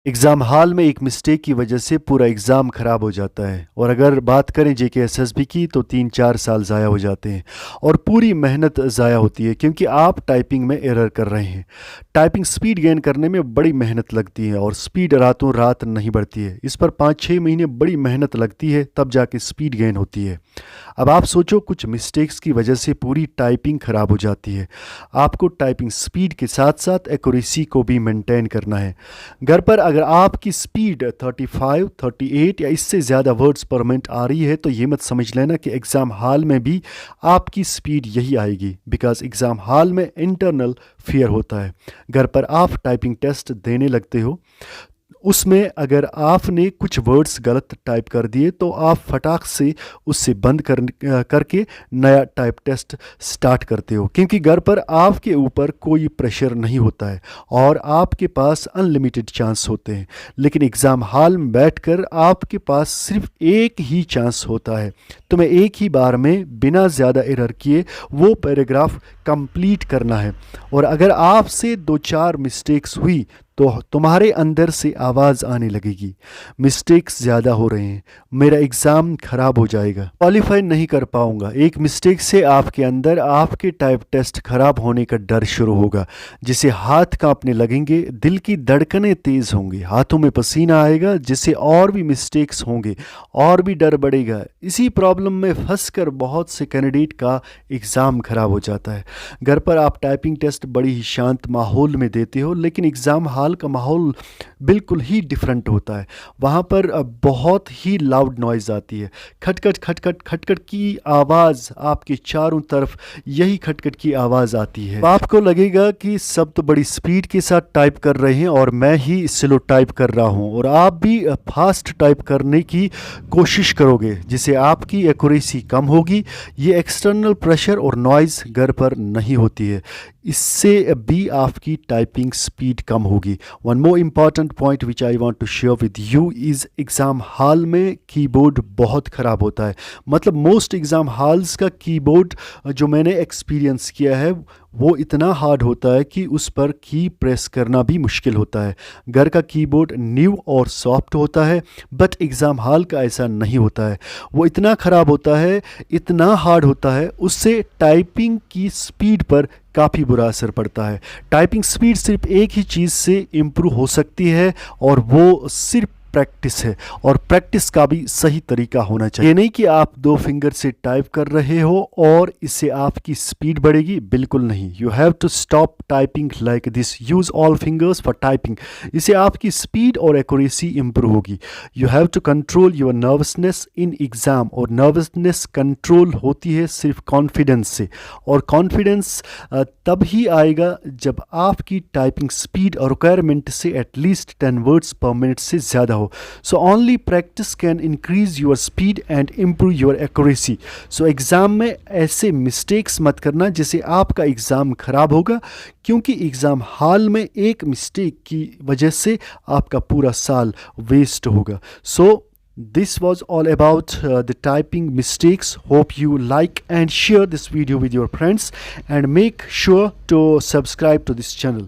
Exam hall में एक mistake की वजह से पूरा एग्ज़ाम ख़राब हो जाता है। और अगर बात करें जेकेएसएसबी की तो 3-4 साल ज़ाया हो जाते हैं और पूरी मेहनत ज़ाया होती है क्योंकि आप टाइपिंग में एरर कर रहे हैं। टाइपिंग स्पीड गेन करने में बड़ी मेहनत लगती है और स्पीड रातों रात नहीं बढ़ती है। इस पर 5-6 महीने बड़ी मेहनत लगती है, तब जाके स्पीड गेन होती है। अब आप सोचो, कुछ मिस्टेक्स की वजह से पूरी टाइपिंग ख़राब हो जाती है। आपको टाइपिंग स्पीड के साथ साथ एक्यूरेसी को भी मेंटेन करना है। घर पर अगर आपकी स्पीड 35, 38 या इससे ज़्यादा वर्ड्स पर मिनट आ रही है तो ये मत समझ लेना कि एग्ज़ाम हॉल में भी आपकी स्पीड यही आएगी, बिकॉज़ एग्ज़ाम हॉल में इंटरनल फेयर होता है। घर पर आप टाइपिंग टेस्ट देने लगते हो, उसमें अगर आपने कुछ वर्ड्स गलत टाइप कर दिए तो आप फटाक से उससे बंद करके नया टाइप टेस्ट स्टार्ट करते हो, क्योंकि घर पर आपके ऊपर कोई प्रेशर नहीं होता है और आपके पास अनलिमिटेड चांस होते हैं। लेकिन एग्ज़ाम हॉल में बैठकर आपके पास सिर्फ एक ही चांस होता है। तुम्हें एक ही बार में बिना ज़्यादा एरर किए वो पैराग्राफ कंप्लीट करना है। और अगर आपसे 2-4 मिस्टेक्स हुई तो तुम्हारे अंदर से आवाज़ आने लगेगी, मिस्टेक्स ज़्यादा हो रहे हैं, मेरा एग्ज़ाम ख़राब हो जाएगा, क्वालिफाई नहीं कर पाऊंगा। एक मिस्टेक से आपके अंदर आपके टाइप टेस्ट ख़राब होने का डर शुरू होगा, जिससे हाथ कांपने लगेंगे, दिल की धड़कनें तेज़ होंगी, हाथों में पसीना आएगा, जिससे और भी मिस्टेक्स होंगे और भी डर बढ़ेगा। इसी प्रॉब्लम में फंस कर बहुत से कैंडिडेट का एग्ज़ाम ख़राब हो जाता है। घर पर आप टाइपिंग टेस्ट बड़ी ही शांत माहौल में देते हो, लेकिन एग्ज़ाम हॉल का माहौल बिल्कुल ही डिफरेंट होता है। वहाँ पर बहुत ही लाउड नॉइज़ आती है, खटखट खटखट खटखट की आवाज़ आपके चारों तरफ, यही खटखट की आवाज़ आती है। आपको लगेगा कि सब तो बड़ी स्पीड के साथ टाइप कर रहे हैं और मैं ही स्लो टाइप कर रहा हूँ, और आप भी फास्ट टाइप करने की कोशिश करोगे, जिससे आपकी एक्यूरेसी कम होगी। ये एक्सटर्नल प्रेशर और नॉइज़ घर पर नहीं होती है, इससे भी आपकी टाइपिंग स्पीड कम होगी। One more important point which I want to share with you is exam hall में कीबोर्ड बहुत ख़राब होता है। मतलब मोस्ट एग्ज़ाम हॉल्स का कीबोर्ड जो मैंने एक्सपीरियंस किया है वो इतना हार्ड होता है कि उस पर की प्रेस करना भी मुश्किल होता है। घर का कीबोर्ड न्यू और सॉफ्ट होता है, बट एग्ज़ाम हॉल का ऐसा नहीं होता है। वो इतना ख़राब होता है, इतना हार्ड होता है, उससे टाइपिंग की स्पीड पर काफ़ी बुरा असर पड़ता है। टाइपिंग स्पीड सिर्फ एक ही चीज़ से इम्प्रूव हो सकती है और वो सिर्फ प्रैक्टिस है, और प्रैक्टिस का भी सही तरीका होना चाहिए। ये नहीं कि आप 2 फिंगर से टाइप कर रहे हो और इससे आपकी स्पीड बढ़ेगी, बिल्कुल नहीं। You have to stop typing like this, use all fingers for typing. इससे आपकी स्पीड और एक्यूरेसी इंप्रूव होगी। You have to control your nervousness in exam, और नर्वसनेस कंट्रोल होती है सिर्फ कॉन्फिडेंस से, और कॉन्फिडेंस तब ही आएगा जब आपकी टाइपिंग स्पीड और रिक्वायरमेंट से एटलीस्ट 10 वर्ड्स पर मिनट से ज़्यादा हो। So only practice can increase your speed and improve your accuracy. So exam में ऐसे मिस्टेक्स मत करना जिससे आपका एग्ज़ाम ख़राब होगा, क्योंकि एग्ज़ाम हॉल में एक मिस्टेक की वजह से आपका पूरा साल वेस्ट होगा। So this was all about the typing mistakes. Hope you like and share this video with your friends, and make sure to subscribe to this channel.